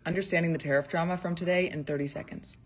Understanding the tariff drama from today in 30 seconds,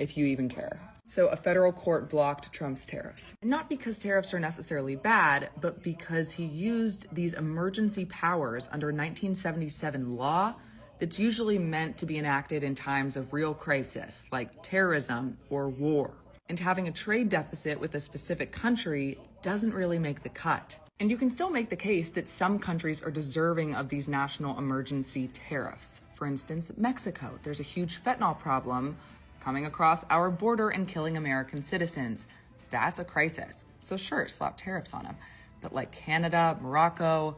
if you even care. So a federal court blocked Trump's tariffs. Not because tariffs are necessarily bad, but because he used these emergency powers under 1977 law that's usually meant to be enacted in times of real crisis, like terrorism or war. And having a trade deficit with a specific country doesn't really make the cut. And you can still make the case that some countries are deserving of these national emergency tariffs. For instance, Mexico. There's a huge fentanyl problem coming across our border and killing American citizens. That's a crisis. So sure, slap tariffs on them. But like Canada, Morocco,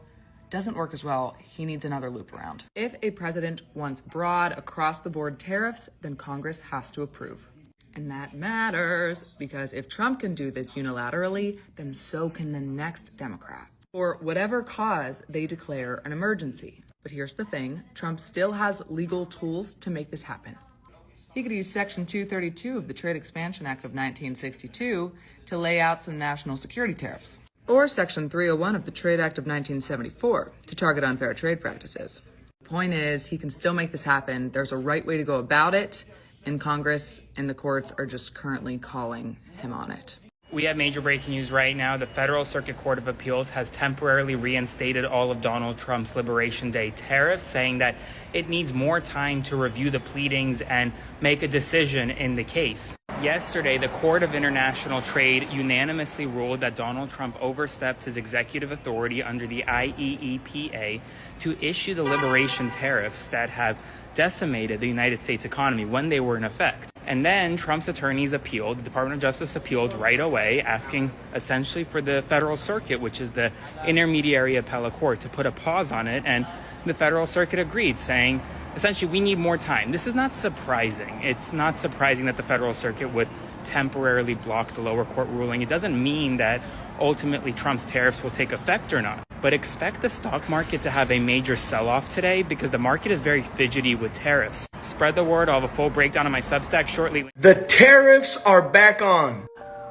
doesn't work as well. He needs another loop around. If a president wants broad, across-the-board tariffs, then Congress has to approve. And that matters, because if Trump can do this unilaterally, then so can the next Democrat. For whatever cause they declare an emergency. But here's the thing, Trump still has legal tools to make this happen. He could use Section 232 of the Trade Expansion Act of 1962 to lay out some national security tariffs. Or Section 301 of the Trade Act of 1974 to target unfair trade practices. The point is, he can still make this happen. There's a right way to go about it, and Congress and the courts are just currently calling him on it. We have major breaking news right now. The Federal Circuit Court of Appeals has temporarily reinstated all of Donald Trump's Liberation Day tariffs, saying that it needs more time to review the pleadings and make a decision in the case. Yesterday, the Court of International Trade unanimously ruled that Donald Trump overstepped his executive authority under the IEEPA to issue the liberation tariffs that have decimated the United States economy when they were in effect. And then Trump's attorneys appealed, the Department of Justice appealed right away, asking essentially for the Federal Circuit, which is the intermediary appellate court, to put a pause on it. And the Federal Circuit agreed, saying, essentially, we need more time. This is not surprising. It's not surprising that the Federal Circuit would temporarily block the lower court ruling. It doesn't mean that ultimately Trump's tariffs will take effect or not. But expect the stock market to have a major sell-off today because the market is very fidgety with tariffs. Spread the word. I'll have a full breakdown on my Substack shortly. The tariffs are back on.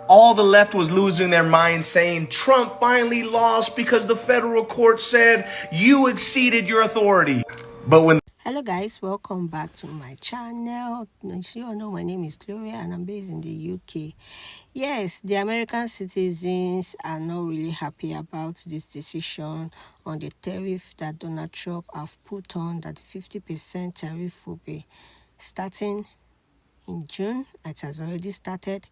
All the left was losing their mind, saying Trump finally lost because the federal court said you exceeded your authority. But when Hello guys, welcome back to my channel. As you all know, my name is Gloria and I'm based in the UK. Yes, the American citizens are not really happy about this decision on the tariff that Donald Trump have put on, that the 50% tariff will be starting in June. It has already started.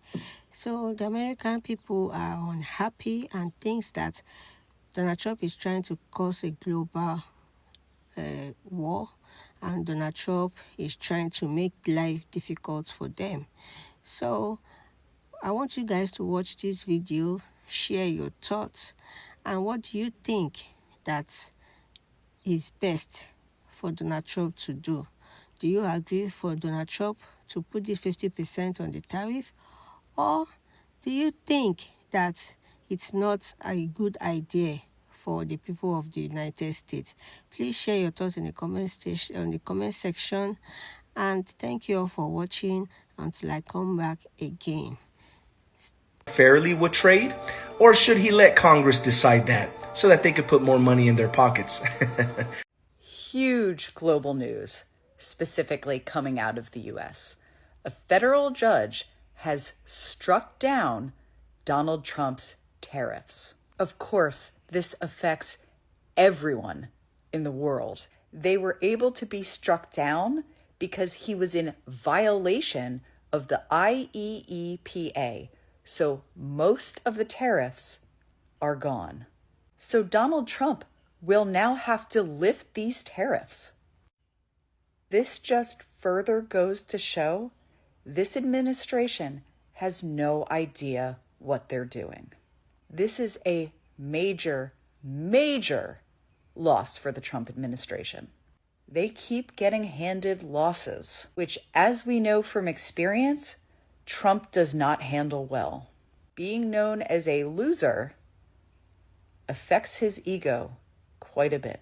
So the American people are unhappy and thinks that Donald Trump is trying to cause a global war, and Donald Trump is trying to make life difficult for them. So I want you guys to watch this video, share your thoughts, and what do you think that is best for Donald Trump to do? Do you agree for Donald Trump to put this 50% on the tariff, or do you think that it's not a good idea for the people of the United States? Please share your thoughts in the comment section, and thank you all for watching until I come back again. fairly with trade, or should he let Congress decide that so that they could put more money in their pockets? Huge global news, specifically coming out of the U.S. A federal judge has struck down Donald Trump's tariffs. Of course, this affects everyone in the world. They were able to be struck down because he was in violation of the IEEPA. So most of the tariffs are gone. So Donald Trump will now have to lift these tariffs. This just further goes to show this administration has no idea what they're doing. This is a major, major loss for the Trump administration. They keep getting handed losses, which, as we know from experience, Trump does not handle well. Being known as a loser affects his ego quite a bit.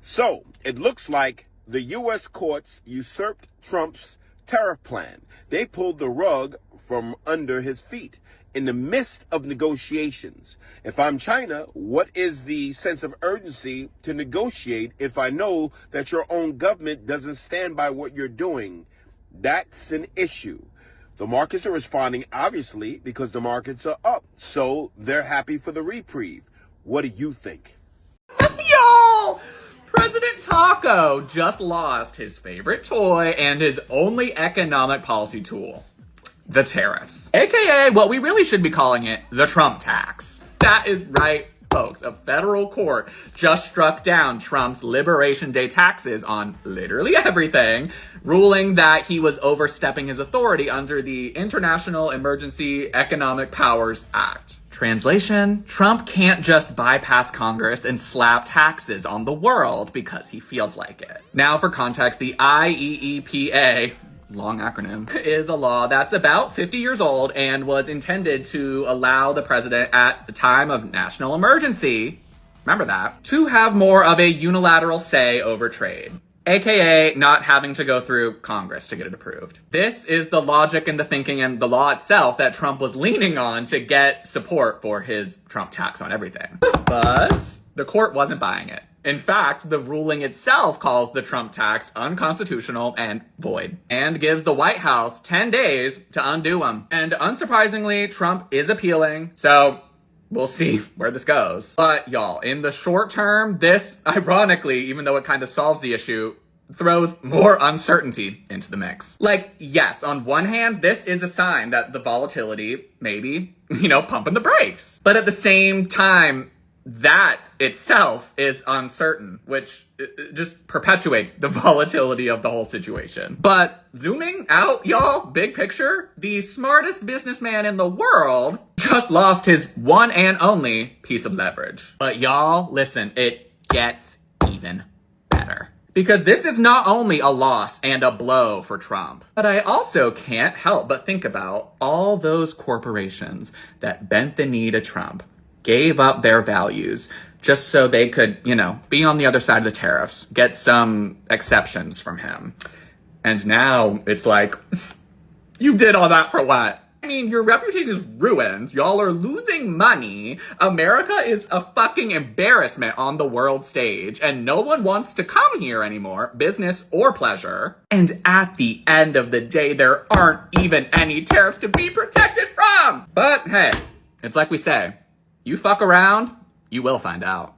So, it looks like the U.S. courts usurped Trump's tariff plan. They pulled the rug from under his feet. in the midst of negotiations. If I'm China, what is the sense of urgency to negotiate if I know that your own government doesn't stand by what you're doing? That's an issue. The markets are responding, obviously, because the markets are up. So they're happy for the reprieve. What do you think? Y'all! President Taco just lost his favorite toy and his only economic policy tool. The tariffs. AKA what we really should be calling it, the Trump tax. That is right, folks. A federal court just struck down Trump's Liberation Day taxes on literally everything, ruling that he was overstepping his authority under the International Emergency Economic Powers Act. Translation, Trump can't just bypass Congress and slap taxes on the world because he feels like it. Now for context, the IEEPA, long acronym, is a law that's about 50 years old and was intended to allow the president at the time of national emergency, remember that, to have more of a unilateral say over trade. AKA not having to go through Congress to get it approved. This is the logic and the thinking and the law itself that Trump was leaning on to get support for his Trump tax on everything. But the court wasn't buying it. In fact, the ruling itself calls the Trump tax unconstitutional and void, and gives the White House 10 days to undo them. And unsurprisingly, Trump is appealing, so we'll see where this goes. But y'all, in the short term, this, ironically, even though it kind of solves the issue, throws more uncertainty into the mix. Like, yes, on one hand, this is a sign that the volatility maybe, pumping the brakes. But at the same time, that itself is uncertain, which just perpetuates the volatility of the whole situation. But zooming out, y'all, big picture, the smartest businessman in the world just lost his one and only piece of leverage. But y'all, listen, it gets even better. Because this is not only a loss and a blow for Trump, but I also can't help but think about all those corporations that bent the knee to Trump, gave up their values just so they could, be on the other side of the tariffs, get some exceptions from him. And now it's like, you did all that for what? I mean, your reputation is ruined. Y'all are losing money. America is a fucking embarrassment on the world stage, and no one wants to come here anymore, business or pleasure. And at the end of the day, there aren't even any tariffs to be protected from. But hey, it's like we say, you fuck around, you will find out.